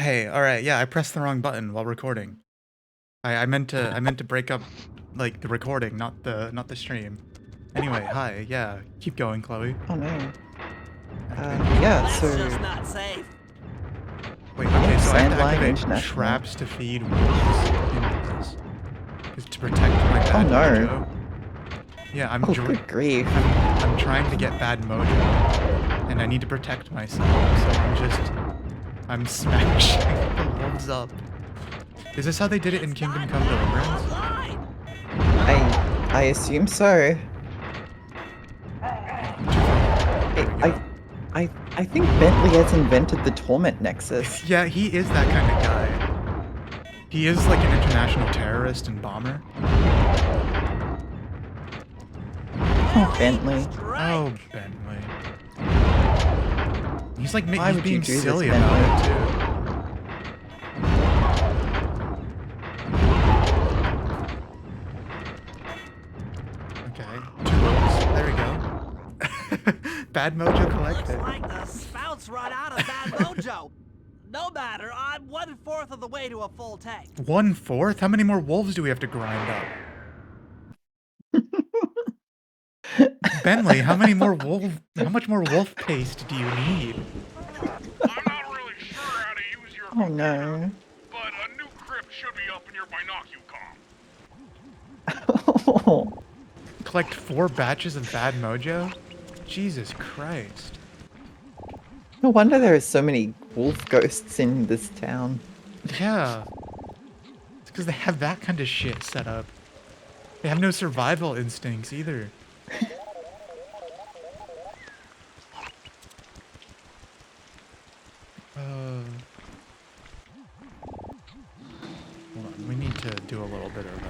Hey, all right, yeah, I pressed the wrong button while recording. I meant to break up like the recording, not the stream. Anyway, hi, yeah, keep going, Chloe. Oh no. Activate. Yeah, That's so just not safe. Wait, okay, so I have to Sandline activate International. traps to feed wolves into this. Is to protect my bad no. mojo. Yeah, Oh, good grief. I'm trying to get bad mojo, and I need to protect myself, so I'm smashing the wolves up. Is this how they did it in Kingdom Come Deliverance? I assume so. I think Bentley has invented the torment nexus. Yeah, he is that kind of guy. He is like an international terrorist and bomber. Oh, Bentley. Oh, Bentley. He's like Why he's would you being do silly this, about Bentley? it too. Okay, 2 wolves. There we go. Bad mojo collected. Looks like the spouts run out of bad mojo. No matter, I'm 1/4 of the way to a full tank. 1/4? How many more wolves do we have to grind up? Bentley, how much more wolf paste do you need? I'm not really sure how to use your Oh computer, no. but a new crypt should be up in your binocucom. Collect 4 batches of bad mojo? Jesus Christ. No wonder there are so many wolf ghosts in this town. Yeah. It's because they have that kind of shit set up. They have no survival instincts either. Hold on. We need to do a little bit of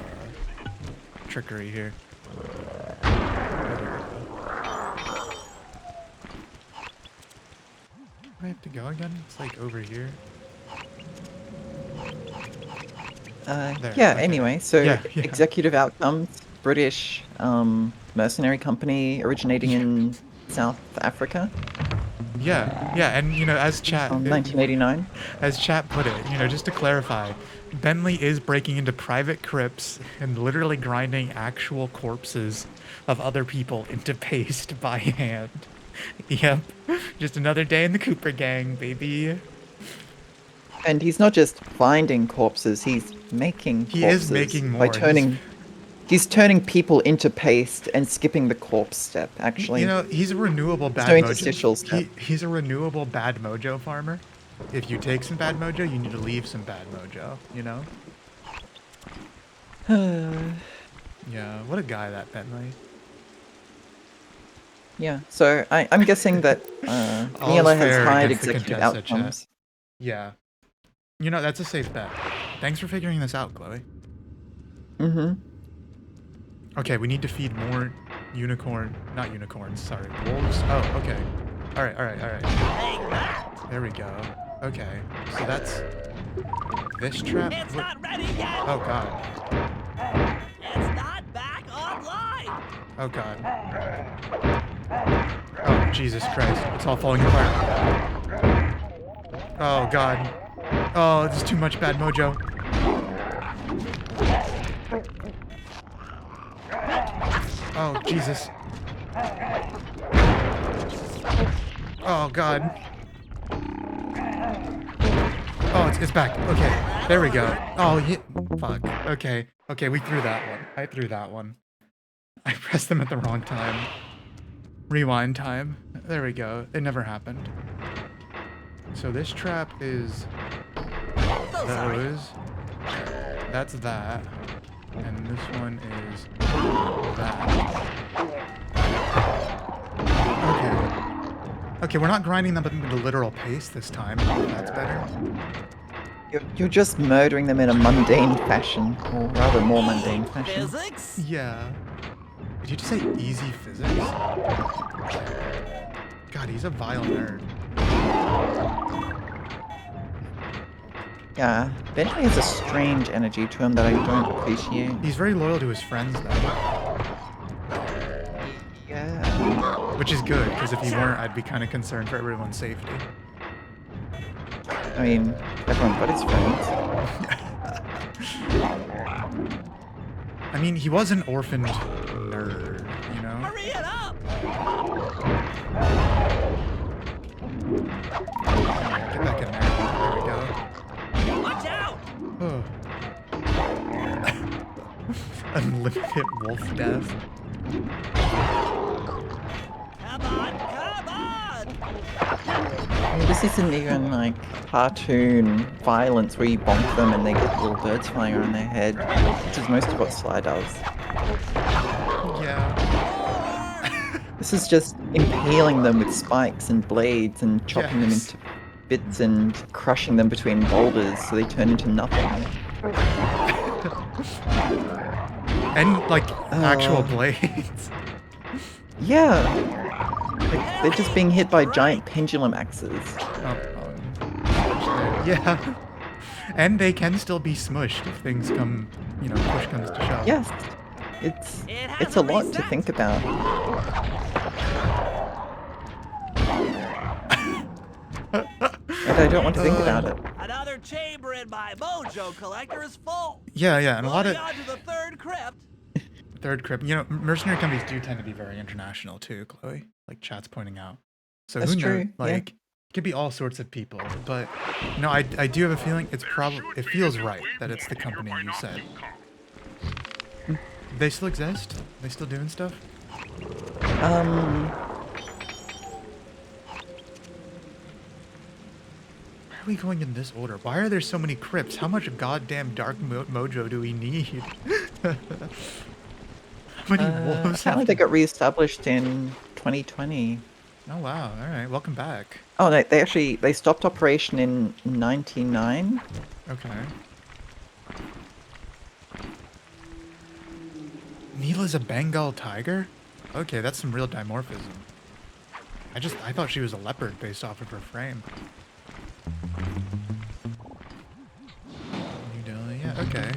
trickery here. There we go. Where do I have to go again? It's like over here. There, Yeah, okay. anyway, so Yeah. executive outcomes, British mercenary company originating in South Africa Yeah, and you know, as chat, from 1989. as chat put it, you know, just to clarify, Bentley is breaking into private crypts and literally grinding actual corpses of other people into paste by hand. Yep, just another day in the Cooper gang, baby. And he's not just finding corpses, he's making corpses. He is making more. He's turning people into paste and skipping the corpse step, actually. You know, he's a renewable bad no mojo. interstitial step. He's a renewable bad mojo farmer. If you take some bad mojo, you need to leave some bad mojo, you know? Yeah, what a guy, that Bentley. Yeah, so I'm guessing that All Mila is has fair hired against the executive contested chat. outcomes. Yeah. You know, that's a safe bet. Thanks for figuring this out, Chloe. Mm-hmm. Okay, we need to feed more not unicorns, sorry, wolves. Oh, okay. Alright. There we go. Okay, so that's this trap. It's not ready yet. Oh god. It's not back online. Oh god. Oh, Jesus Christ. It's all falling apart. Oh god. Oh, this is too much bad mojo. Oh, Jesus. Oh, God. Oh, it's back. Okay, there we go. Oh, fuck. Okay, we threw that one. I threw that one. I pressed them at the wrong time. Rewind time. There we go. It never happened. So this trap is those. That's that. And this one is that. Okay, we're not grinding them into literal paste this time. That's better. You're just murdering them in a mundane fashion, or rather more mundane fashion. Physics? Yeah. Did you just say easy physics? God, he's a vile nerd. Yeah, Bentley has a strange energy to him that I don't appreciate. He's very loyal to his friends, though. Yeah. Which is good, because if he weren't, I'd be kind of concerned for everyone's safety. I mean, everyone but his friends. I mean, he was an orphaned nerd, you know? Hurry it up! Get back in there. There we go. Watch out! Oh. Unlimited wolf death. Come on, come on! I mean, this isn't even like cartoon violence where you bonk them and they get little birds flying around their head, which is most of what Sly does. Yeah. This is just impaling them with spikes and blades and chopping them Yes. into bits and crushing them between boulders so they turn into nothing. And, like, actual Oh. blades. Yeah! Like, they're just being hit by giant pendulum axes. Oh, yeah. And they can still be smushed if things come, you know, push comes to shove. Yes! It's a lot to think about. And I don't want to think about it. Another chamber in my mojo collector is full. Yeah, and a lot of Moving on to the third crypt. third crypt. You know, mercenary companies do tend to be very international too, Chloe. Like chat's pointing out. So That's who knows? true, yeah. Like, it could be all sorts of people. But no, I do have a feeling it feels right that it's the company you said. They still exist? They still doing stuff? Why are we going in this order? Why are there so many crypts? How much goddamn dark mojo do we need? How many wolves? Apparently they got re-established in 2020. Oh wow! All right, welcome back. Oh, no, they stopped operation in 99. Okay. Neela's a Bengal tiger? Okay, that's some real dimorphism. I thought she was a leopard based off of her frame. New Delhi, yeah, okay,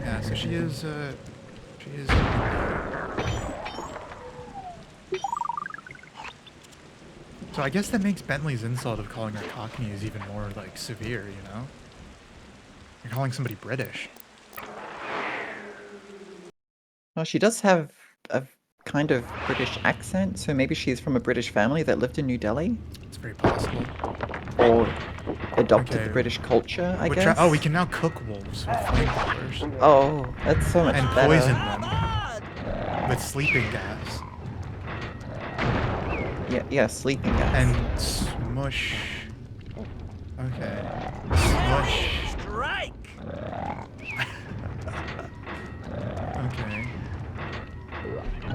yeah, so she is. So I guess that makes Bentley's insult of calling her Cockney is even more, like, severe, you know? You're calling somebody British. Well, she does have a kind of British accent, so maybe she's from a British family that lived in New Delhi, It's very possible. or adopted Okay. the British culture, I We're guess. oh, we can now cook wolves with flamethrowers Oh, that's so much and better. poison them Come on! with sleeping gas Yeah, sleeping gas. and smush. Okay. Smush. Strike! Okay.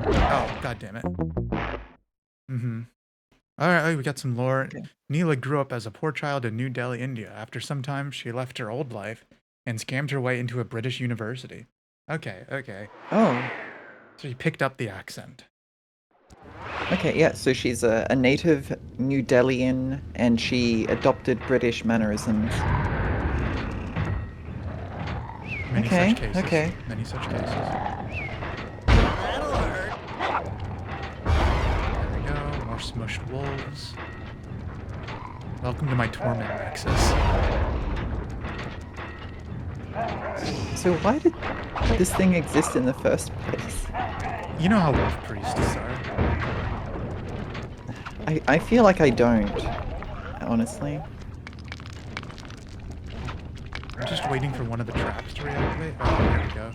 Oh, god damn it. Alright, we got some lore. Okay. Neela grew up as a poor child in New Delhi, India. After some time, she left her old life and scammed her way into a British university. Okay. Oh, So you picked up the accent. okay, yeah, so she's a native New Delhian, and she adopted British mannerisms. Many Okay, such cases. okay. Many such cases. That'll hurt. There we go. More smushed wolves. Welcome to my torment nexus. So why did this thing exist in the first place? You know how wolf priests are. I feel like I don't, honestly. I'm just waiting for one of the traps to reactivate. Oh, there we go.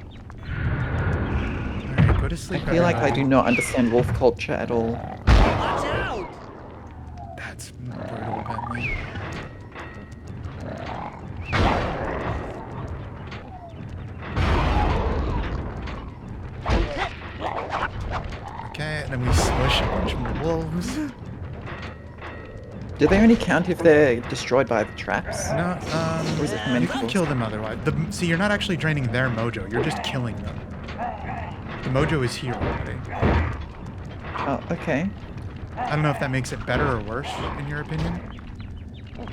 Alright, go to I sleep. feel like I everybody. do not understand wolf culture at all. Watch out! That's brutal, Bentley. Okay, and then we smush a bunch more wolves. Do they only count if they're destroyed by the traps? No, Or is it from you any can force? kill them otherwise. See, you're not actually draining their mojo, you're just killing them. The mojo is here already. Oh, okay. I don't know if that makes it better or worse, in your opinion. Oh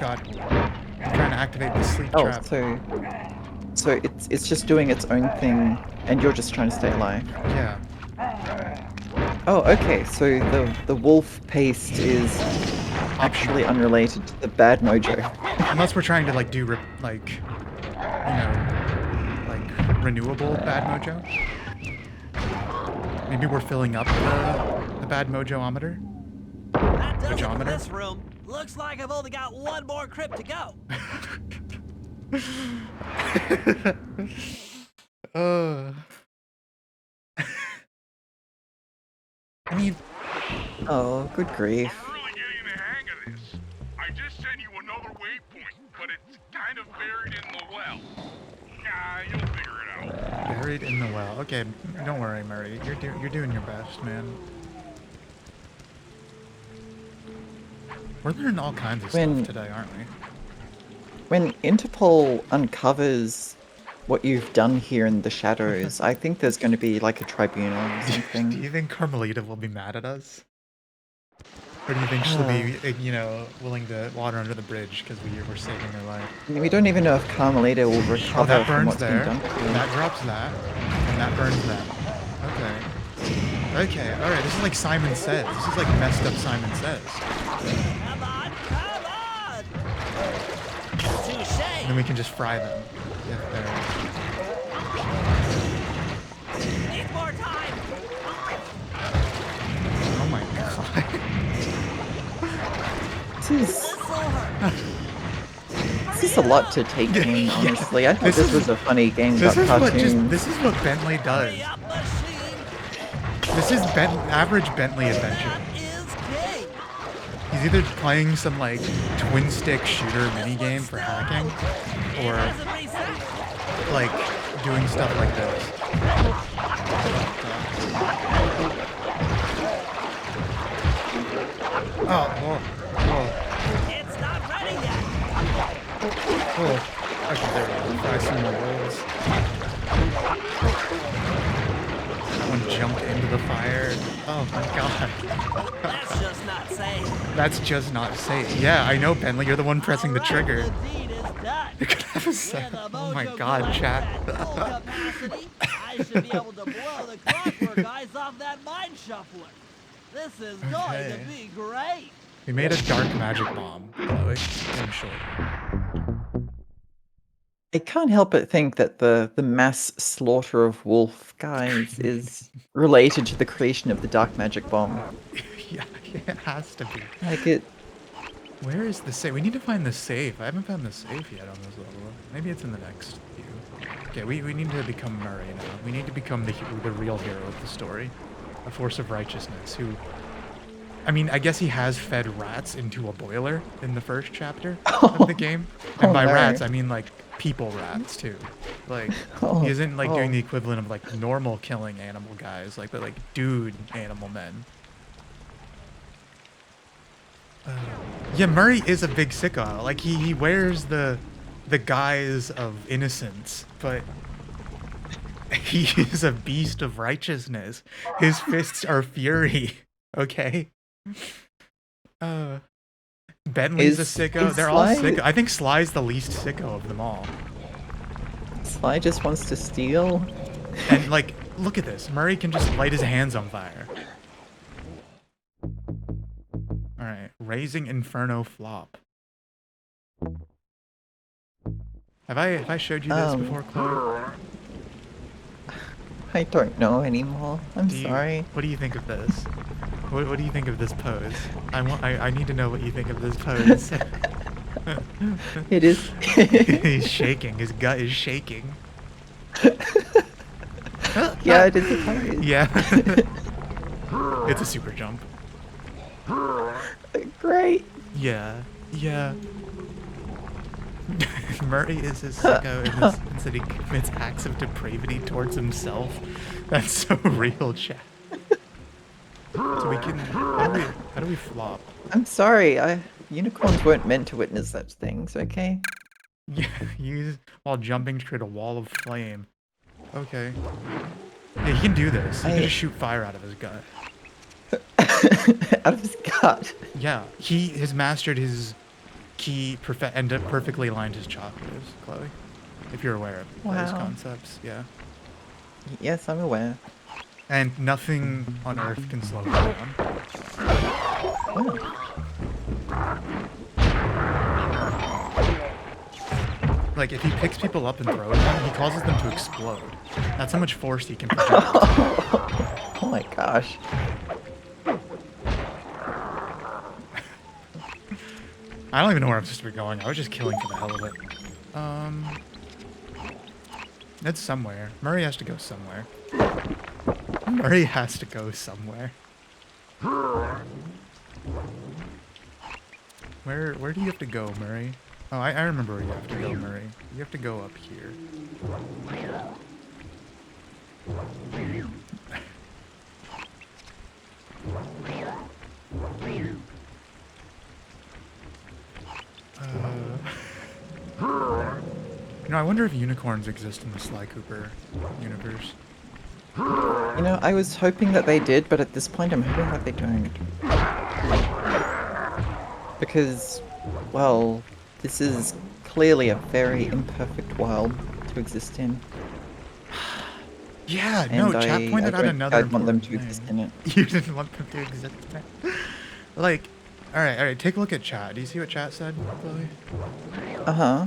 god. I'm trying to activate the sleep Oh, trap. so it's just doing its own thing, and you're just trying to stay alive. Yeah. Oh, okay. So the wolf paste is actually unrelated to the bad mojo. Unless we're trying to like do like renewable bad mojo. Maybe we're filling up the bad mojo-ometer. That does it for Mojometer? this room. Looks like I've only got one more crypt to go. I mean, Oh, good grief. I'm really getting the hang of this. I just sent you another waypoint, but it's kind of buried in the well. Nah, you'll figure it out. buried in the well. Okay, don't worry, Murray. You're doing your best, man. We're learning all kinds of When- stuff today, aren't we? When Interpol uncovers what you've done here in the shadows, I think there's going to be like a tribunal or Do something. you think Carmelita will be mad at us? Or do you think she'll be, willing to water under the bridge because we're saving her life? We don't even know if Carmelita will Oh, recover that from burns what's there. been done to her. That drops that. And that burns that. Okay. Okay, alright, this is like Simon Says. This is like messed up Simon Says. Come on, come on! Touche! And then we can just fry them. If they're... Need more time! Oh my god. This is, This'll hurt. this is a lot to take in, honestly. I thought This this is- was a funny game This about is what cartoons. this is what Bentley does. Hurry up, machine! This is average Bentley adventure. That is king! He's either playing some like twin stick shooter minigame for hacking, It or hasn't reset. like doing stuff like this. Oh, whoa, whoa, It's not ready yet. whoa. Okay, there we go. Fry some more rolls. That one jumped into the fire. Oh my god. That's just not safe. That's just not safe. Yeah, I know, Bentley. You're the one pressing the All right, trigger. The deed is done. You're gonna have a When second. the Oh my mojo god, collects chat. at full capacity, I should be able to blow the clockwork guys off that mine shuffler. This is going Okay. to be great. We made a dark magic bomb, Chloe, in short. I can't help but think that the mass slaughter of wolf guys is related to the creation of the dark magic bomb. Yeah, it has to be. Like it, Where is the safe? We need to find the safe. I haven't found the safe yet on this level. Maybe it's in the next view. Okay, we need to become Murray now. We need to become the real hero of the story. A force of righteousness who... I mean, I guess he has fed rats into a boiler in the first chapter of the game. And Oh, by no. rats, I mean like people rats too. Like Oh, he isn't like doing oh. the equivalent of like normal killing animal guys, like but like dude animal men. Yeah, Murray is a big sicko. Like he wears the guise of innocence, but he is a beast of righteousness. His fists are fury. Okay. Bentley's a Is- sicko. is They're all Sly- sicko. I think Sly's the least sicko of them all. Sly just wants to steal. And like, look at this. Murray can just light his hands on fire. All right, raising Inferno flop. Have I showed you this before, Chloe? I don't know anymore. I'm Do you- sorry. What do you think of this? What do you think of this pose? I need to know what you think of this pose. It is. He's shaking. His gut is shaking. Yeah, it is a pose. Yeah. It's a super jump. Great. Yeah. Yeah. Murray is a sicko in the sense that he commits acts of depravity towards himself. That's so real, chat. So we can. How do we flop? I'm sorry. Unicorns weren't meant to witness such things. Okay. Yeah, use while jumping to create a wall of flame. Okay. Yeah, he can do this. He can just shoot fire out of his gut. Out of his gut. Yeah, he has mastered his key and perfectly aligned his chakras, Chloe. If you're aware of those Wow. concepts, yeah. Yes, I'm aware. And nothing on Earth can slow him down. Oh. Like, if he picks people up and throws them, he causes them to explode. That's how much force he can project. Oh my gosh. I don't even know where I'm supposed to be going. I was just killing for the hell of it. It's somewhere. Murray has to go somewhere. Murray has to go somewhere. Where do you have to go, Murray? Oh, I remember where you have to go, Murray. You have to go up here. You know, I wonder if unicorns exist in the Sly Cooper universe. You know, I was hoping that they did, but at this point I'm hoping that they don't. Because, well, this is clearly a very imperfect world to exist in. Yeah, And no, chat pointed out another I want them important to exist thing. in it. You didn't want them to exist in it. Like, alright, take a look at chat. Do you see what chat said, Chloe? Uh-huh.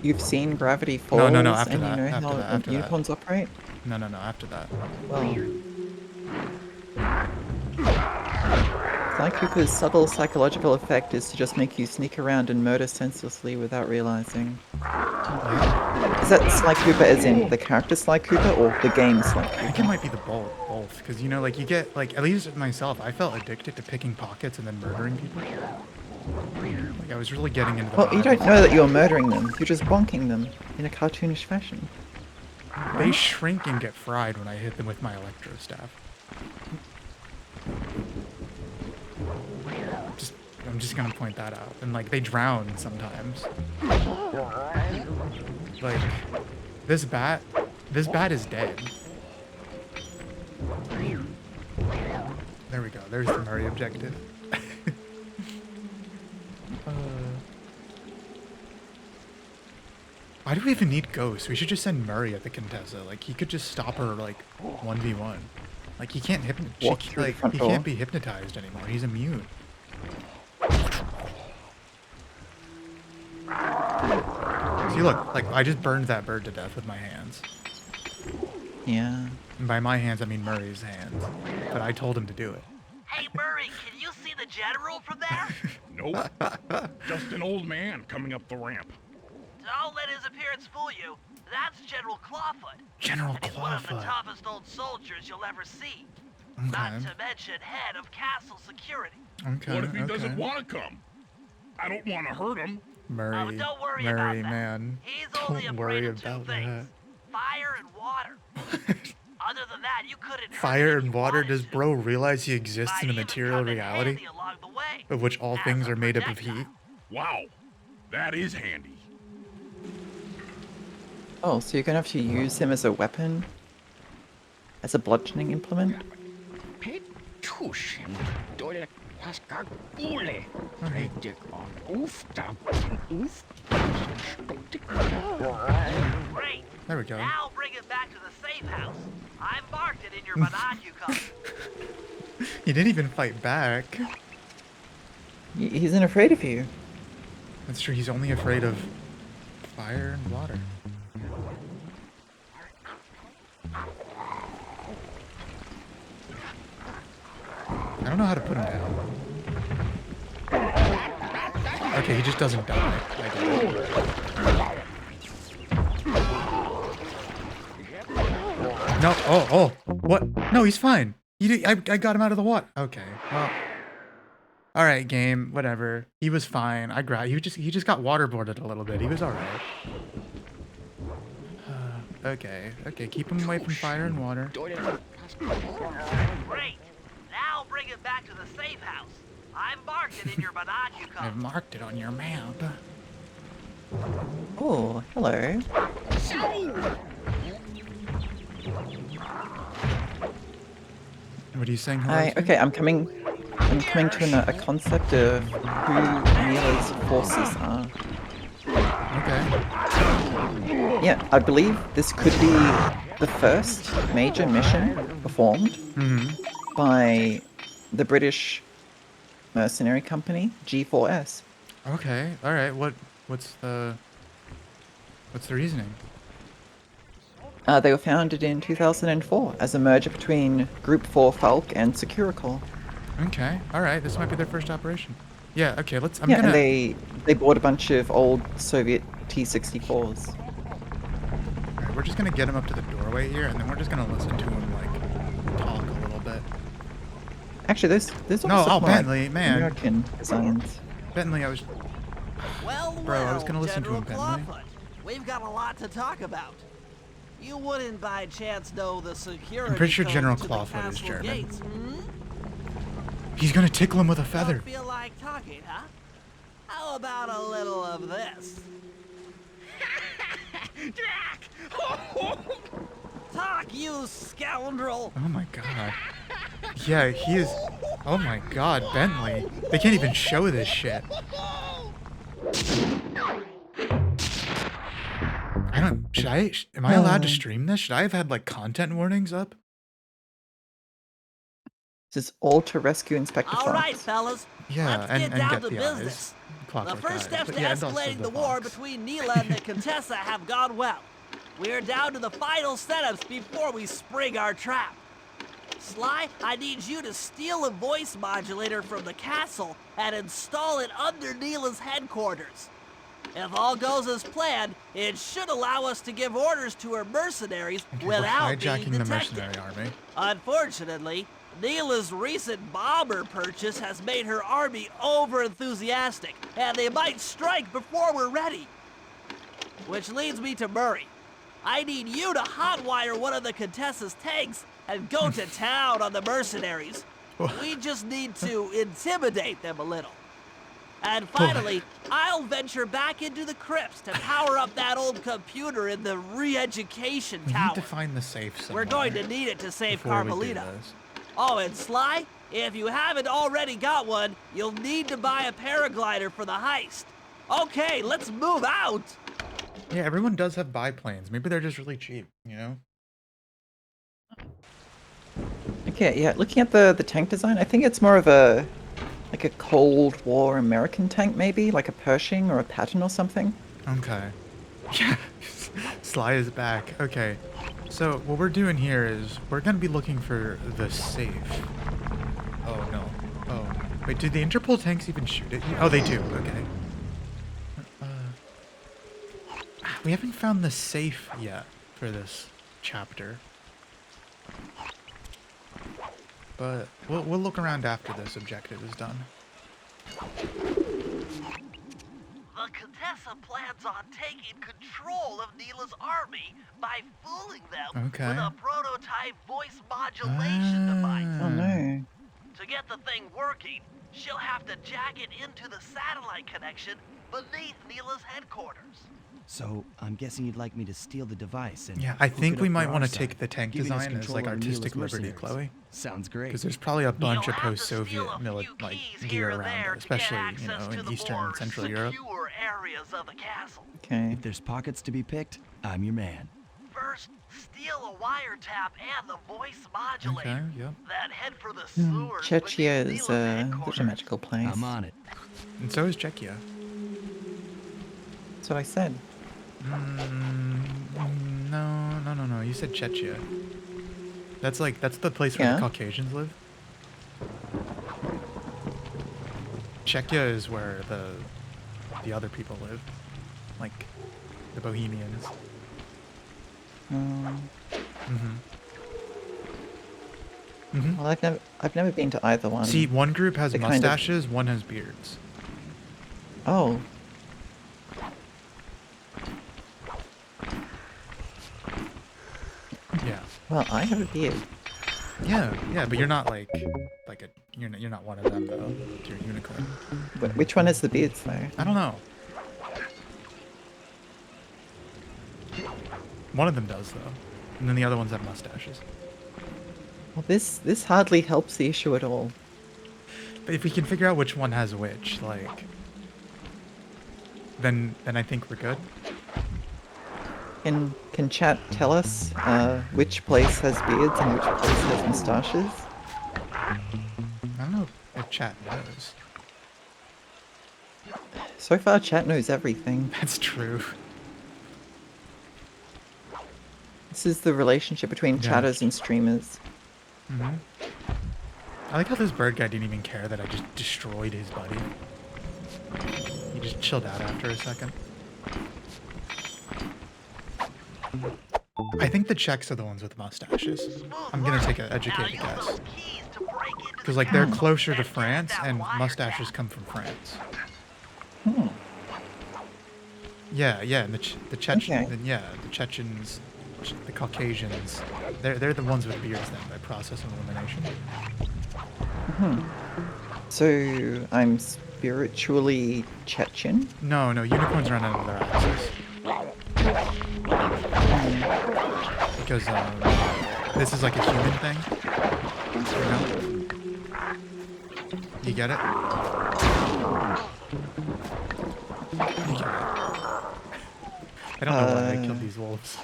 You've seen Gravity Falls No, after and that, you know after how that, after that. unicorns operate? No, after that. Well, Sly Cooper's subtle psychological effect is to just make you sneak around and murder senselessly without realizing. Is that Sly Cooper as in the character Sly Cooper or the game Sly I think it Cooper? might be the both, because you know, like you get, like at least myself, I felt addicted to picking pockets and then murdering people. Like I was really getting into the Well, you vibe don't of- know that you're murdering them. You're just bonking them in a cartoonish fashion. They shrink and get fried when I hit them with my electro staff. I'm just gonna point that out. And like they drown sometimes. Like this bat is dead. There we go. There's the Murray objective. Why do we even need ghosts? We should just send Murray at the Contessa. Like he could just stop her like 1v1. Like he can't Walk through the front he door. can't be hypnotized anymore. He's immune. See, look, like I just burned that bird to death with my hands. Yeah. And by my hands, I mean Murray's hands. But I told him to do it. Hey, Murray, can you see the general from there? Nope. Just an old man coming up the ramp. Don't let his appearance fool you. That's General Clawfoot. General And he's one of the Clawfoot. toughest old soldiers you'll ever see. Okay. Not to mention head of castle security. Okay. What if he okay. doesn't want to come? I don't want to hurt him. Murray, Don't worry Murray, about that. man. He's only Don't afraid worry of two about things. that. Fire and water. Other than that, you couldn't hurt him Fire if and you water. wanted Does to. bro realize he exists Might in a even material come in reality handy along the way, of which all as things a are made up of projectile. heat? Wow, that is handy. Oh, so you're gonna have to use him as a weapon? As a bludgeoning implement? Great. There we go. Now bring it back to the safe house. I marked it in your binocular. He didn't even fight back. He's not afraid of you. That's true. He's only afraid of fire and water. I don't know how to put him down. Okay, he just doesn't die. I get it. No, oh, what? No, he's fine. I got him out of the water. Okay, well. All right, game, whatever. He was fine. He just got waterboarded a little bit. He was all right. Okay, keep him away from fire and water. Great. Now bring it back to the safe house. I marked it in your binocular. I've marked it on your map. Oh, hello. What are you saying? Hi, Horizon? okay, I'm coming to a concept of who Mila's forces are. Okay. Yeah, I believe this could be the first major mission performed by the British mercenary company G4S. Okay, all right. What's the reasoning? They were founded in 2004 as a merger between Group 4 Falk and Securicor. Okay, all right. This might be their first operation. Yeah. Okay. I'm Yeah, gonna. and they bought a bunch of old Soviet T-64s. All right, we're just gonna get him up to the doorway here, and then we're just gonna listen to him like talk a little bit. Actually, there's No, also oh, more, like, Bentley, man. American designs. Bentley, I was. Well, Bro, I was gonna listen to General him, Bentley. Clawfoot, we've got a lot to talk about. You wouldn't by chance know the security I'm pretty sure code General to the Clawfoot is castle German. gates, hmm? He's gonna tickle him with a feather. Don't feel like talking, huh? How about a little of this? Talk, you scoundrel! Oh my god. Yeah, he is. Oh my god, Bentley. They can't even show this shit. I don't. Am I allowed to stream this? Should I have had like content warnings up? This is all to rescue Inspector All Fox. right, fellas. Yeah, Let's and get down get to the business. eyes. Clockwork The first eyes. steps But to yeah, and also escalating the war fox. between Neela and the Contessa have gone well. We're down to the final setups before we spring our trap. Sly, I need you to steal a voice modulator from the castle and install it under Neela's headquarters. If all goes as planned, it should allow us to give orders to her mercenaries Okay, we're without being hijacking the detected. mercenary army. Unfortunately, Neela's recent bomber purchase has made her army over-enthusiastic, and they might strike before we're ready. Which leads me to Murray. I need you to hotwire one of the Contessa's tanks and go to town on the mercenaries. We just need to intimidate them a little. And finally, I'll venture back into the crypts to power up that old computer in the re-education We tower. need to find the safe somewhere. We're going to need it to save before we do Carmelita. this. Oh, and Sly, if you haven't already got one, you'll need to buy a paraglider for the heist. Okay, let's move out. Yeah, everyone does have biplanes. Maybe they're just really cheap, you know? Okay, yeah, looking at the tank design, I think it's more of a Cold War American tank, maybe? Like a Pershing or a Patton or something? Okay. Yeah, Sly is back. Okay. So what we're doing here is we're gonna be looking for the safe. Oh no. Oh. Wait, do the Interpol tanks even shoot at you? Oh, they do. Okay. We haven't found the safe yet for this chapter. But we'll look around after this objective is done. The Contessa plans on taking control of Neela's army by fooling them Okay. with a prototype voice modulation device. Oh no. To get the thing working, she'll have to jack it into the satellite connection beneath Neela's headquarters. So, I'm guessing you'd like me to steal the device and Yeah, I hook think it we up might for want our to take side, the tank giving us design as control like over artistic Neela's liberty, mercenaries. Chloe. Sounds great. Because there's probably a bunch You'll of have to steal post-Soviet a few like keys gear here and around there it, to get especially access to in the Eastern more and Central Europe. secure areas of the castle. Okay. If there's pockets to be picked, I'm your man. First, steal a wiretap and the voice modulator. Okay, yep. Then head for the sewers. Czechia beneath is Neela's such a headquarters. magical place. I'm on it. And so is Czechia. That's what I said. No. You said Czechia. That's the place where Yeah. the Caucasians live. Czechia is where the other people live, like the Bohemians. Well, I've never been to either one. See, one group has They kind of- mustaches, one has beards. Oh. Yeah. Well, I have a beard. Yeah, but you're not like you're not one of them though. You're a unicorn. Which one is the beards though? I don't know. One of them does though, and then the other ones have mustaches. Well, this hardly helps the issue at all. But if we can figure out which one has which, like, then I think we're good. Can chat tell us which place has beards and which place has moustaches? I don't think chat knows. So far, chat knows everything. That's true. This is the relationship between Yeah. chatters and streamers. Hmm. I like how this bird guy didn't even care that I just destroyed his buddy. He just chilled out after a second. I think the Czechs are the ones with mustaches. I'm gonna take an educated guess. Because, like, they're closer to France, and mustaches come from France. Hmm. Yeah, and the Chechens, Okay. yeah, the Chechens, the Caucasians, they're the ones with beards then, by process of elimination. So I'm spiritually Chechen. No, unicorns run out of their axes. Because this is like a human thing. You know? You get it? You get it. I don't know why I killed these wolves.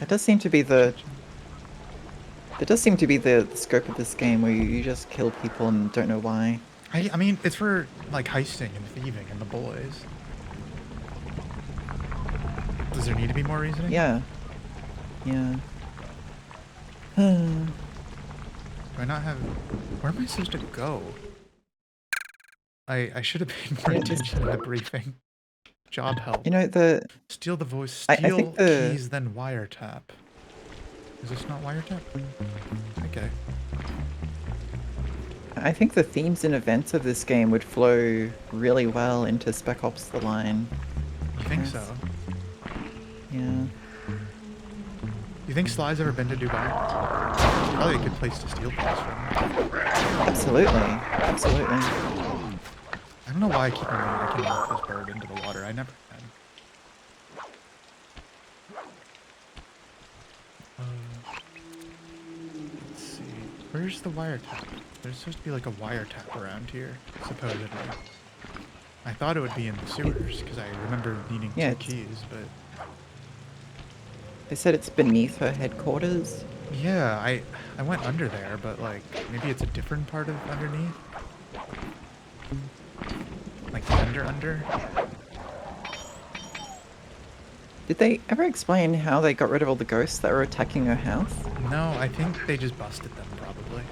That does seem to be the. That does seem to be the scope of this game, where you just kill people and don't know why. I mean, it's for, like, heisting and thieving and the boys. Does there need to be more reasoning? Yeah. Yeah. Do I not have... Where am I supposed to go? I should have paid more Yeah, attention in the briefing. Job help. You know, the Steal the voice. I Steal think the- keys, then wiretap. Is this not wiretap? Okay. I think the themes and events of this game would flow really well into Spec Ops: The Line. You think Yes. so? Yeah. You think Sly's ever been to Dubai? It's probably a good place to steal things from. Absolutely. Absolutely. I don't know why I keep on I can knock this bird into the water. I never can. Let's see. Where's the wiretap? There's supposed to be like a wiretap around here, supposedly. I thought it would be in the sewers, because I remember needing Yeah, two it's- keys, but... They said it's beneath her headquarters. Yeah, I went under there, but like, maybe it's a different part of underneath? Like under? Did they ever explain how they got rid of all the ghosts that were attacking her house? No, I think they just busted them, probably.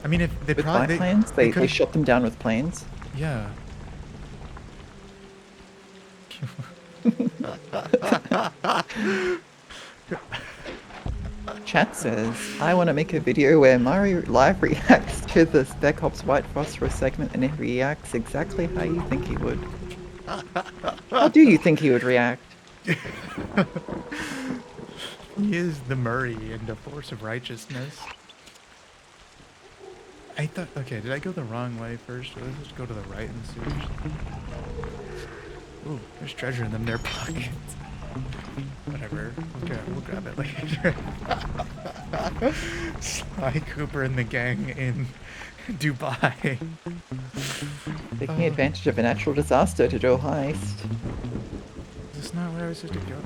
I mean, if they With probably... biplanes? They could've- shot them down with planes? Yeah. Chat says, I want to make a video where Mario live reacts to the Spec Ops White Phosphorus segment and he reacts exactly how you think he would. How do you think he would react? He is the Murray in the Force of Righteousness. I thought... Okay, did I go the wrong way first? Or let's just go to the right in the sewers. Ooh, there's treasure in them there pockets. Whatever. We'll grab it later. Sly Cooper and the gang in Dubai. Taking advantage of a natural disaster to do a heist. Is this not where I was supposed to go?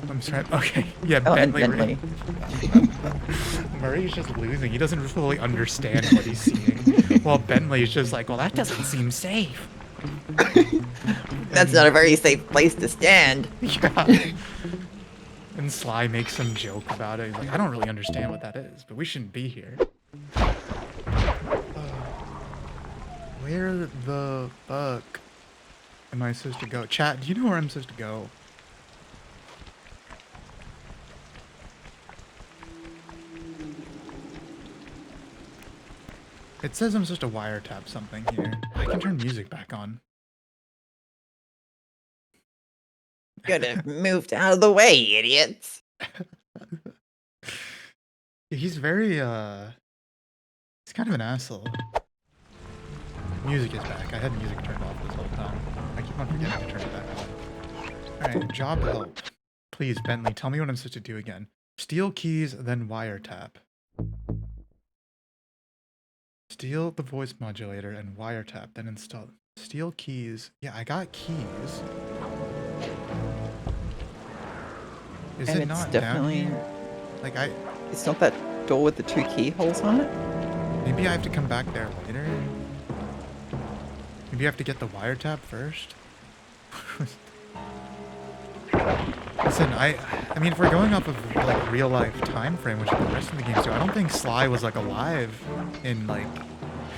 I'm sorry. Okay. Yeah, Oh, and Bentley. Bentley. Murray's just losing. He doesn't fully understand what he's seeing. While Bentley's just like, well, that doesn't seem safe. That's not a very safe place to stand. Yeah. And Sly makes some joke about it. He's like, I don't really understand what that is, but we shouldn't be here. Where the fuck am I supposed to go? Chat, do you know where I'm supposed to go? It says I'm supposed to wiretap something here. I can turn music back on. Could have moved out of the way, idiots. He's very, he's kind of an asshole. Music is back. I had music turned off this whole time. I keep on forgetting to turn it back on. Alright, job help. Please, Bentley, tell me what I'm supposed to do again. Steal keys, then wiretap. Steal the voice modulator and wiretap, then install. Steal keys. Yeah, I got keys. Is And it it's not definitely- down here? Like, It's not that door with the 2 keyholes on it? Maybe I have to come back there later. Maybe I have to get the wiretap first. Listen, I mean, if we're going off of like real life time frame, which the rest of the games do, I don't think Sly was like alive in like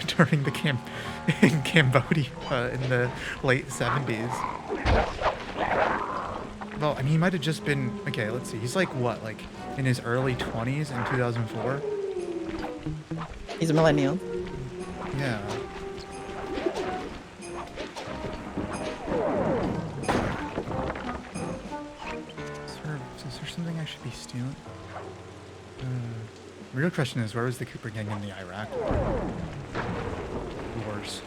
during the in Cambodia in the late 70s. Well, I mean, he might have just been okay. Let's see. He's like what, like in his early 20s in 2004. He's a millennial. Yeah. Is there something I should be stealing? The real question is, where was the Cooper gang in the Iraq wars?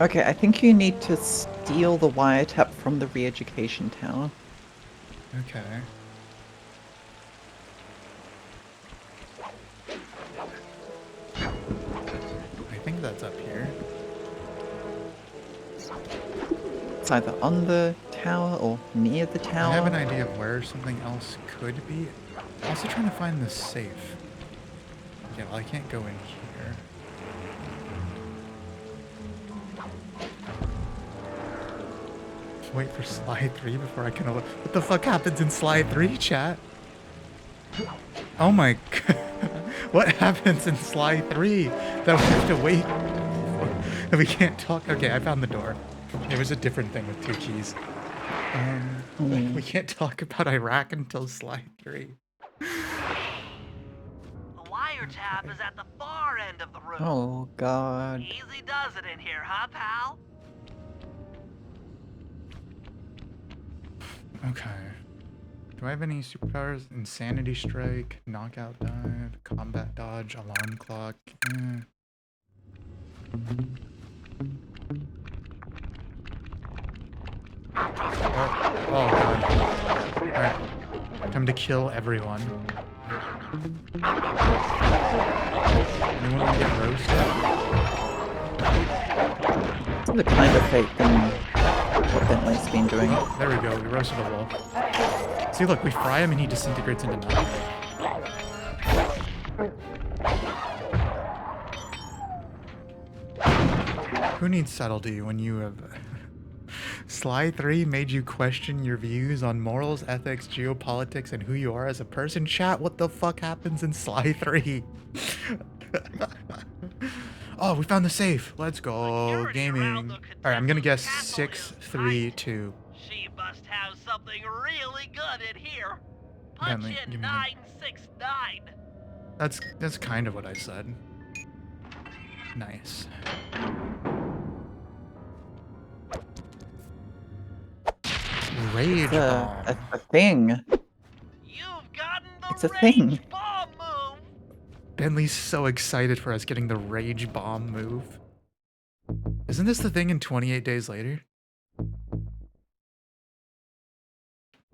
Okay, I think you need to steal the wiretap from the re-education tower. Okay. I think that's up here. It's either on the tower or near the tower. I have an idea of where something else could be. I'm also trying to find the safe. Yeah, well, I can't go in here. Wait for slide 3 before I can... What the fuck happens in slide 3, chat? Oh my god. What happens in slide 3 that we have to wait for? We can't talk? Okay, I found the door. It was a different thing with 2 keys. We can't talk about Iraq until slide 3. The wiretap is at the far end of the room. Oh god. Easy does it in here, huh, pal? Okay. Do I have any superpowers? Insanity strike, knockout dive, combat dodge, alarm clock. Oh god. Alright. Time to kill everyone. Anyone want to get roasted? It's a kind of fate than what Bentley's been doing. There we go, we roasted a wolf. See, look, we fry him and he disintegrates into nothing. Who needs subtlety when you have... Sly 3 made you question your views on morals, ethics, geopolitics, and who you are as a person? Chat, what the fuck happens in Sly 3? Oh, we found the safe. Let's go. Gaming. Alright, I'm gonna guess 632. She must have something really good in here. Bentley, Punch give in me 969. That's kind of what I said. Nice. Rage It's bomb. a thing. You've gotten the It's a rage thing. bomb move. Bentley's so excited for us getting the rage bomb move. Isn't this the thing in 28 Days Later?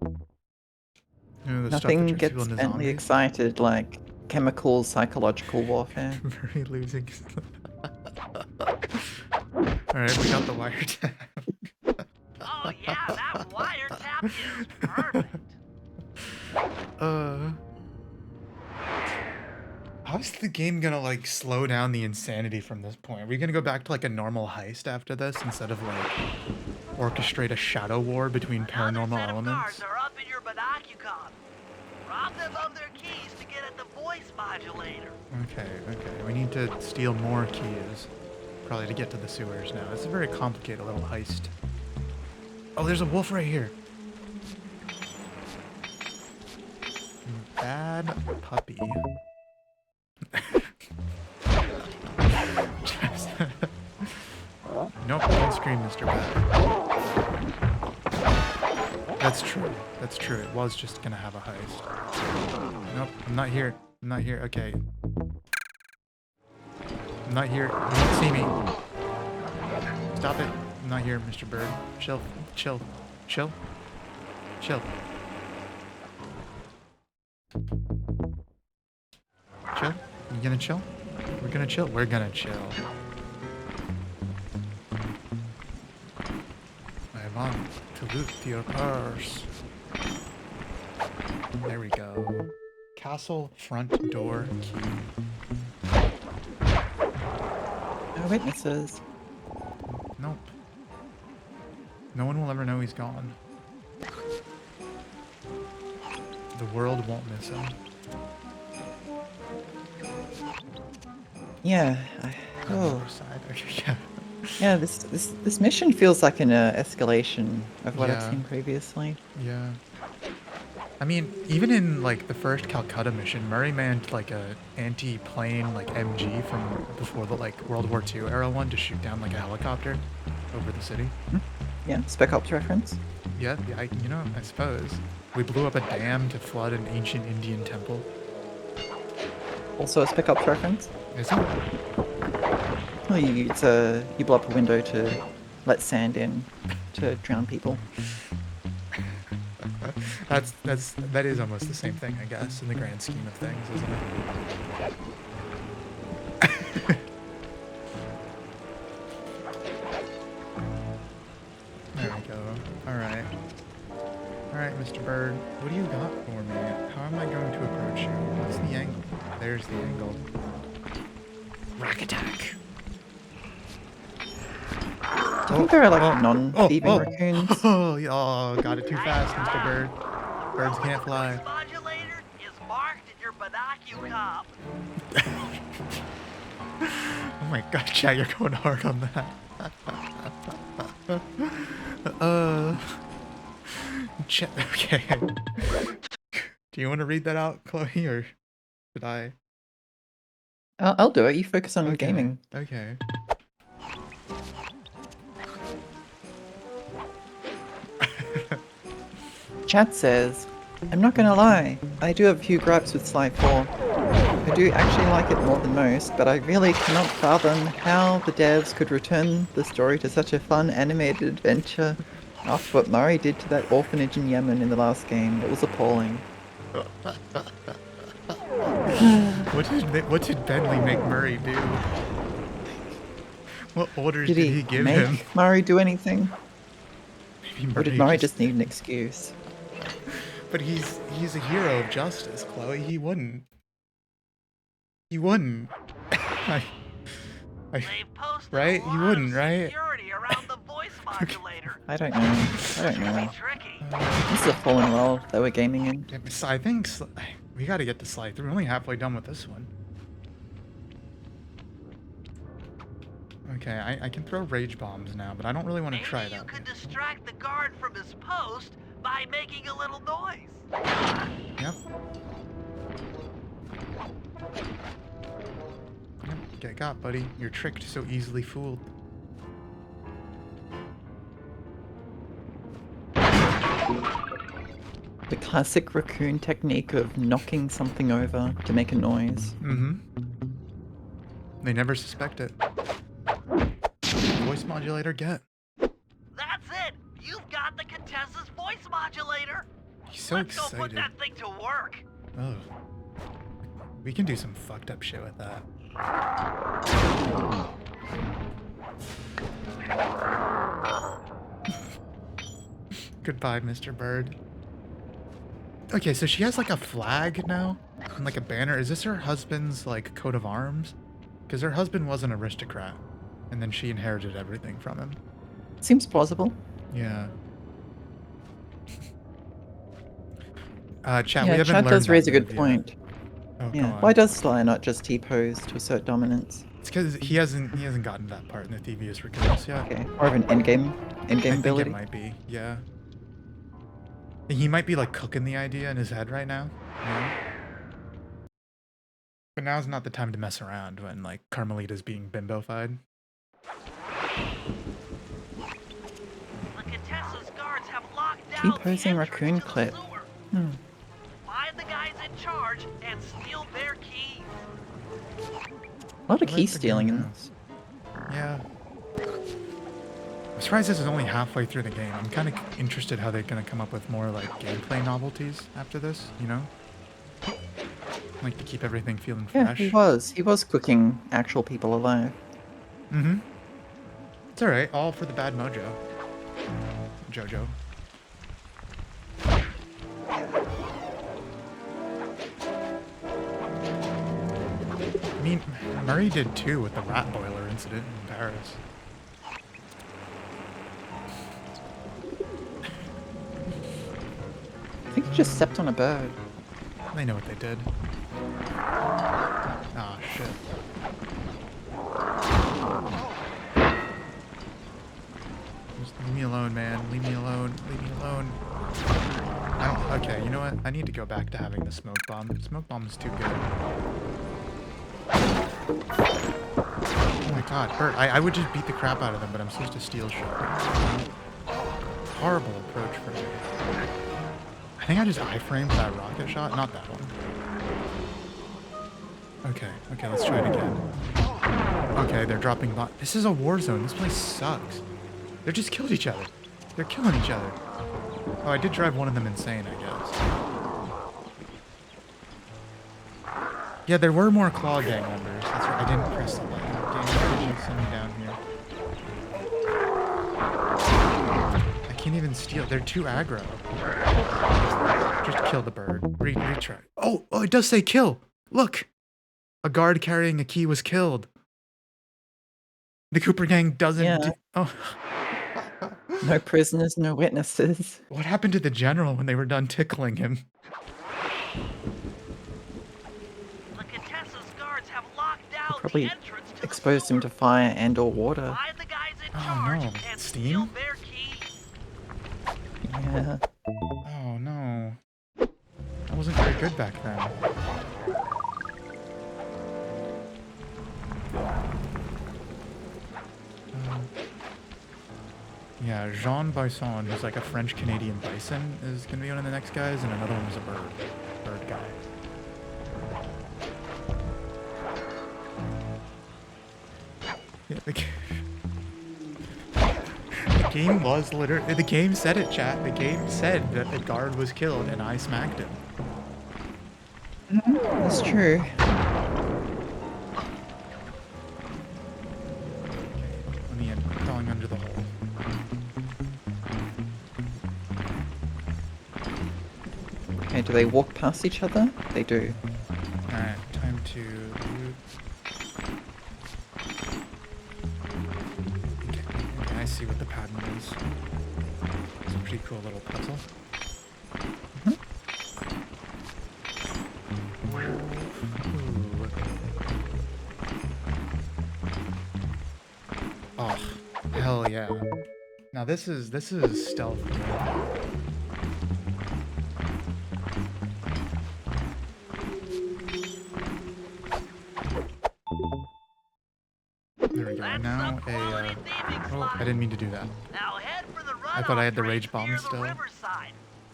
You know, the stuff that Nothing turns gets people into Bentley zombies? excited like chemical psychological warfare. Very losing. Alright, we got the wiretap. Oh yeah, that wiretap is perfect. How's the game gonna like slow down the insanity from this point? Are we gonna go back to like a normal heist after this instead of like orchestrate a shadow war between paranormal Another set of elements? guards are up in your binocucon. Rob them of their keys to get at the voice modulator. Okay, we need to steal more keys. Probably to get to the sewers now. It's a very complicated little heist. Oh, there's a wolf right here. Bad puppy. Nope, don't scream, Mr. Bad. That's true. That's true. It was just gonna have a heist. Nope, I'm not here. I'm not here. Okay. I'm not here. You don't see me. Stop it. I'm not here, Mr. Bird. Chill. Chill. Chill. Chill. Chill? You gonna chill? We're gonna chill? We're gonna chill. I want to loot your purse. There we go. Castle front door key. No witnesses. Nope. No one will ever know he's gone. The world won't miss him. Yeah. Oh. Side. Okay, yeah. Yeah, this mission feels like an escalation of what I've Yeah. seen previously. Yeah. I mean, even in like the first Calcutta mission, Murray manned like a anti-plane like MG from before the like World War II era one to shoot down like a helicopter over the city. Yeah, Spec Ops reference. Yeah, I suppose. We blew up a dam to flood an ancient Indian temple. Also a Spec Ops reference. Is it? Well, you blow up a window to let sand in to drown people. That is almost the same thing, I guess, in the grand scheme of things, isn't it? There we go. Alright. Alright, Mr. Bird. What do you got for me? How am I going to approach you? What's the angle? There's the angle. Rack attack. Do you think there are like non-thieving raccoons? Oh, got it too fast, Mr. Bird. Birds can't fly. Modulator is marked in your binocular. Oh my god, Chad, you're going hard on that. Okay. Do you want to read that out, Chloe, or should I? I'll do it. You focus on gaming. Okay. Chat says, I'm not gonna lie, I do have a few gripes with Sly 4. I do actually like it more than most, but I really cannot fathom how the devs could return the story to such a fun animated adventure after what Murray did to that orphanage in Yemen in the last game. It was appalling. What did Bentley make Murray do? What orders did he give make him? Murray do anything? Maybe Or did Murray just need an excuse? But he's a hero of justice, Chloe. He wouldn't. He wouldn't. Right? He wouldn't, right? Around the voice modulator. I don't know. This is a fallen world that we're gaming in. I think we gotta get to Sly 3. We're only halfway done with this one. Okay, I can throw rage bombs now, but I don't really want to try that. You could distract the guard from his post by making a little noise. Yep. Get got, buddy. You're tricked, so easily fooled. The classic raccoon technique of knocking something over to make a noise. Mm-hmm. They never suspect it. Voice modulator, get. That's it! You've got the Contessa's voice modulator! He's so Let's excited. go put that thing to work! Oh. We can do some fucked up shit with that. Goodbye, Mr. Bird. Okay, so she has like a flag now? And like a banner. Is this her husband's like coat of arms? Because her husband was an aristocrat. And then she inherited everything from him. Seems plausible. Yeah. Chat, Yeah, we haven't Chad learned does that raise a good move yet. point. Oh, go Yeah. on. Why does Sly not just T-pose to assert dominance? It's because he hasn't gotten to that part in the Thieves recruits yet. Okay. More of an endgame I think ability. it might be, yeah. He might be like cooking the idea in his head right now. You know? But now's not the time to mess around when like Carmelita's being bimbofied. The Contessa's guards have locked down T-posing the raccoon entrance to the clip. sewer. Find the guys in charge and steal their keys. A lot of I key like the stealing in gun this. Yeah. I'm surprised this is only halfway through the game. I'm kind of interested how they're going to come up with more like gameplay novelties after this, you know? Like to keep everything feeling Yeah, fresh. he was. He was cooking actual people alive. Mm-hmm. It's alright, all for the bad mojo. Jojo. mean, Murray did too with the rat boiler incident in Paris. I think he just stepped on a bird. They know what they did. Ah, shit. Just leave me alone, man. Leave me alone. Leave me alone. I don't. Okay, you know what? I need to go back to having the smoke bomb. Smoke bomb is too good. Oh my god, Bert, I would just beat the crap out of them, but I'm supposed to steal shit. Horrible approach for me. I think I just iframed that rocket shot. Not that one. Okay, okay, let's try it again. Okay, they're dropping bot. This is a war zone. This place sucks. They just killed each other. They're killing each other. Oh, I did drive one of them insane, I guess. Yeah, there were more Claw Gang members. That's right. I didn't press the button. Game, did send me down here? I can't even steal. They're too aggro. Just kill the bird. Retry. Oh, it does say kill. Look. A guard carrying a key was killed. The Cooper Gang doesn't. Yeah. Oh. No prisoners, no witnesses. What happened to the general when they were done tickling him? The Contessa's guards have locked down Probably the entrance to exposed the him to fire and or water. Find the guys in Oh, charge no. and Steam? steal their keys. Yeah. Oh no. I wasn't very good back then. Yeah, Jean Bison, who's like a French-Canadian bison, is gonna be one of the next guys, and another one was a bird guy. Yeah, the game was literally, the game said it, chat. The game said that the guard was killed, and I smacked him. That's true. On the end, crawling under the hole. Okay, do they walk past each other? They do. Alright, time to loot. Okay, I see what the pattern is. It's a pretty cool little puzzle. Ooh. Oh, hell yeah. Now this is stealth. There we go. That's Now some quality thieving oh, spot. I didn't mean to do that. Now head for the I thought I had the runoff rage drains bomb near still. The riverside.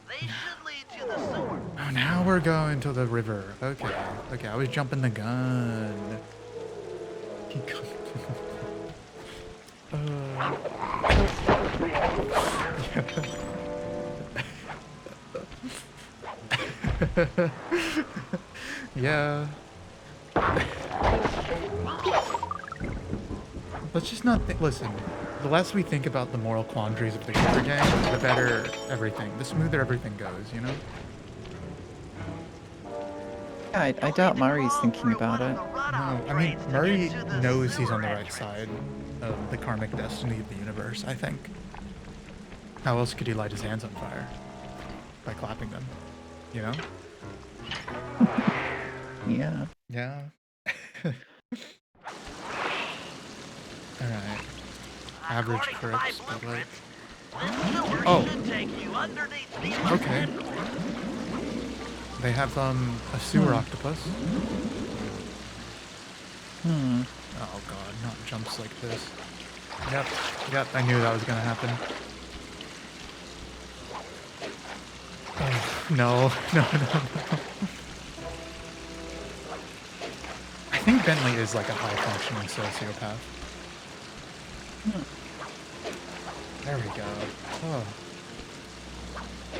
They should lead to the sewer. Oh, now we're going to the river. Okay. Okay, I was jumping the gun. Keep going. Yeah. Let's just not think. Listen, the less we think about the moral quandaries of the Cooper Gang, the better everything, the smoother everything goes, you know? Yeah, I doubt Murray's thinking about it. No, I mean, Murray knows he's on the right side of the karmic destiny of the universe, I think. How else could he light his hands on fire? By clapping them, you know? Yeah. Yeah. Alright. Average crits, but like... Oh! Okay. They have, a sewer octopus. Hmm. Oh god, not jumps like this. Yep, I knew that was gonna happen. Oh, no. I think Bentley is like a high-functioning sociopath. There we go. Oh.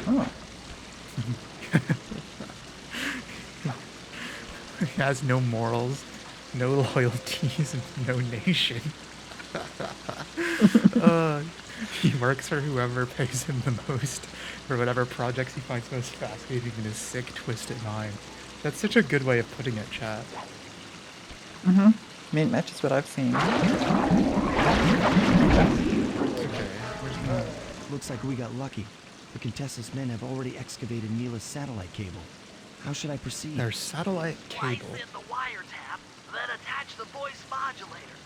Oh. He has no morals, no loyalties, and no nation. He works for whoever pays him the most, for whatever projects he finds most fascinating in his sick, twisted mind. That's such a good way of putting it, chat. Mm-hmm. I mean, it matches what I've seen. Okay, where's the... Looks like we got lucky. The Contessa's men have already excavated Neela's satellite cable. How should I proceed? There's satellite Slice cable. in the wiretap, then attach the voice modulator.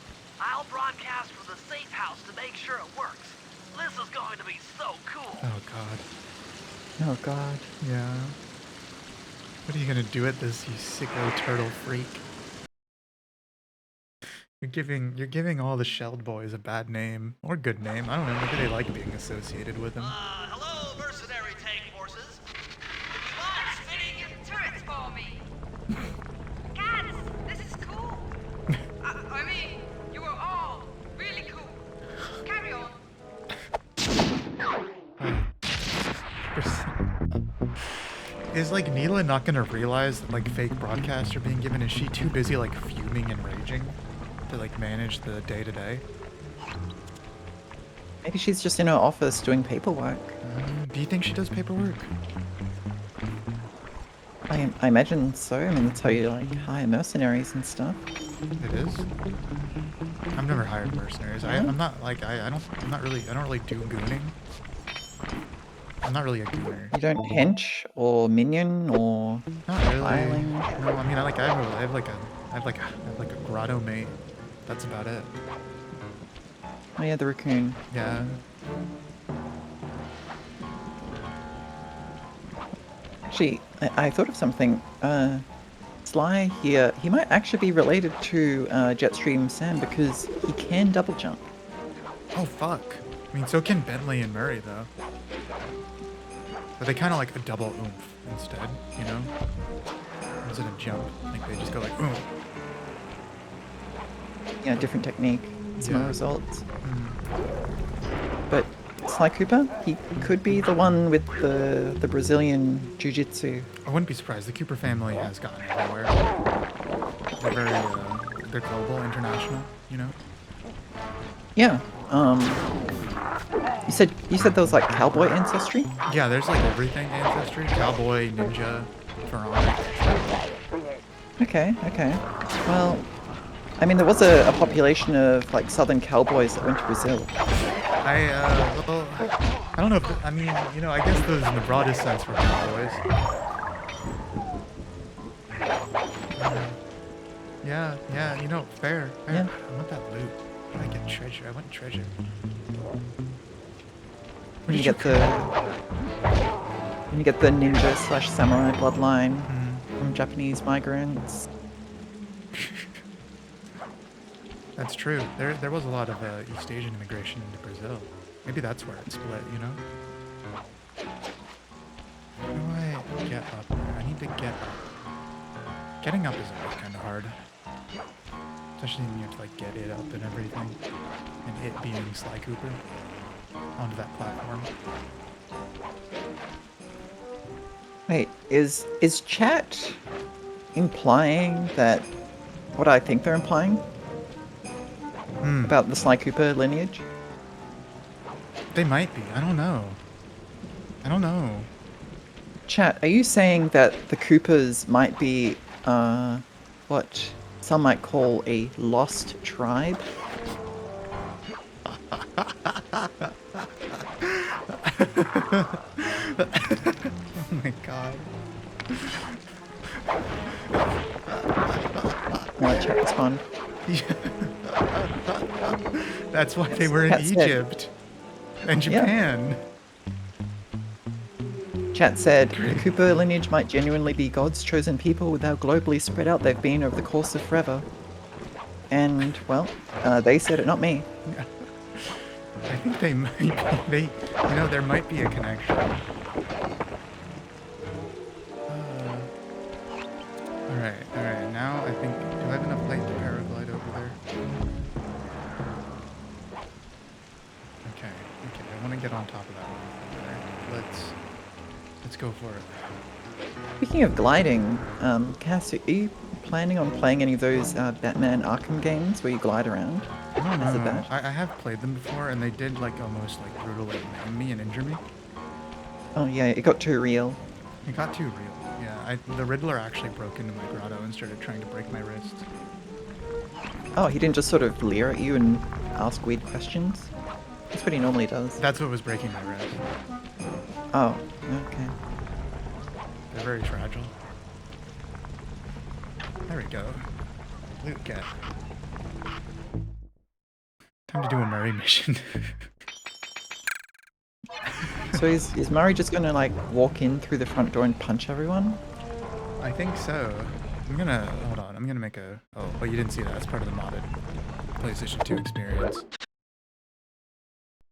I'll broadcast from the safe house to make sure it works. This is going to be so cool. Oh god. Oh god. Yeah. What are you gonna do at this, you sicko turtle freak? You're giving all the Shelled boys a bad name. Or good name. I don't know, maybe they like being associated with them. Hello, mercenary tank forces. Would you mind spinning your Turrets for me. Guys, this is cool. I mean, you are all really cool. Carry on. Is like Neela not gonna realize that like fake broadcasts are being given? Is she too busy like fuming and raging to like manage the day to day? Maybe she's just in her office doing paperwork. Do you think she does paperwork? I imagine so. I mean, that's how you like hire mercenaries and stuff. It is. I've never hired mercenaries. I'm not like I don't really do gooning. I'm not really a gooner. You don't hench or minion or Not really. filing. No, I mean I have like a grotto mate. That's about it. Oh yeah, the raccoon. Yeah. Actually, I thought of something. Sly here, he might actually be related to Jetstream Sam because he can double jump. Oh fuck. I mean, so can Bentley and Murray though. But they kind of like a double oomph instead, you know? Instead of jump, like they just go like oomph. Yeah, different technique, similar Yeah. results. But Sly Cooper, he could be the one with the Brazilian jiu-jitsu. I wouldn't be surprised. The Cooper family has gotten everywhere. They're very, they're global, international, you know? Yeah. You said there was like cowboy ancestry? Yeah, there's like everything ancestry. Cowboy, ninja, pharaonic. Okay. Well, I mean, there was a population of like southern cowboys that went to Brazil. Well, I don't know if, I mean, you know, I guess those in the broadest sense were cowboys. Yeah, you know, fair. Yeah. I want that loot. I get treasure. I want treasure. When you get the ninja / samurai bloodline from Japanese migrants. That's true. There was a lot of East Asian immigration into Brazil. Maybe that's where it split, you know? How do I get up there? I need to get up. Getting up is always kind of hard. Especially when you have to like get it up and everything. And it being Sly Cooper onto that platform. Wait, is chat implying that what I think they're implying about the Sly Cooper lineage? They might be. I don't know. Chat, are you saying that the Coopers might be what some might call a lost tribe? Oh my god. I'll let chat respond. That's why they were in Cat said- Egypt and Yeah. Japan. Chat said, the Cooper lineage might genuinely be God's chosen people with how globally spread out they've been over the course of forever. And, well, they said it, not me. I think they might be, you know, there might be a connection. Alright, now I think, do I have enough light to paraglide over there? Okay, I want to get on top of that one. Let's go for it. Speaking of gliding, Cass, are you planning on playing any of those Batman Arkham games where you glide around? I don't As a know. bat? I have played them before, and they did like almost like brutally maim me and injure me. Oh yeah, it got too real. It got too real. Yeah, the Riddler actually broke into my grotto and started trying to break my wrists. Oh, he didn't just sort of leer at you and ask weird questions? That's what he normally does. That's what was breaking my ribs. Oh, okay. They're very fragile. There we go. Loot get. Time to do a Murray mission. So is Murray just gonna like walk in through the front door and punch everyone? I think so. I'm gonna hold on. I'm gonna make a. Oh, you didn't see that. That's part of the modded PlayStation 2 experience.